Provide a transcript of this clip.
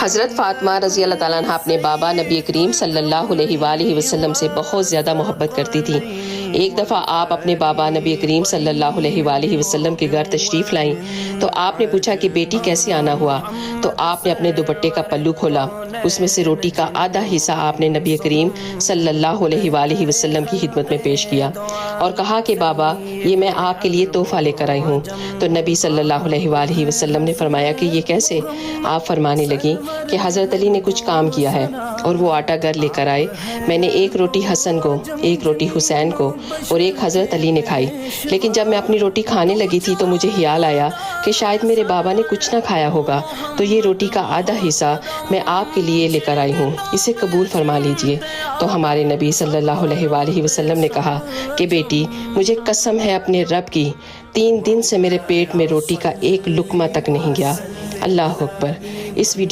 حضرت فاطمہ رضی اللہ تعالیٰ عنہ اپنے بابا نبی کریم صلی اللہ علیہ وآلہ وسلم سے بہت زیادہ محبت کرتی تھیں۔ ایک دفعہ آپ اپنے بابا نبی کریم صلی اللہ علیہ وآلہ وسلم کے گھر تشریف لائیں تو آپ نے پوچھا کہ بیٹی کیسے آنا ہوا؟ تو آپ نے اپنے دوپٹے کا پلو کھولا، اس میں سے روٹی کا آدھا حصہ آپ نے نبی کریم صلی اللہ علیہ وآلہ وسلم کی خدمت میں پیش کیا اور کہا کہ بابا یہ میں آپ کے لیے تحفہ لے کر آئی ہوں۔ تو نبی صلی اللہ علیہ وآلہ وسلم نے فرمایا کہ یہ کیسے؟ آپ فرمانے لگیں کہ حضرت علی نے کچھ کام کیا ہے اور وہ آٹا گھر لے کر آئے، میں نے ایک روٹی حسن کو، ایک روٹی حسین کو اور ایک حضرت علی نے کھائی، لیکن جب میں اپنی روٹی کھانے لگی تھی تو مجھے خیال آیا کہ شاید میرے بابا نے کچھ نہ کھایا ہوگا، تو یہ روٹی کا آدھا حصہ میں آپ کے لیے لے کر آئی ہوں، اسے قبول فرما لیجئے۔ تو ہمارے نبی صلی اللہ علیہ وآلہ وسلم نے کہا کہ بیٹی مجھے قسم ہے اپنے رب کی، 3 دن سے میرے پیٹ میں روٹی کا ایک لقمہ تک نہیں گیا۔ اللہ اکبر۔ اس ویڈیو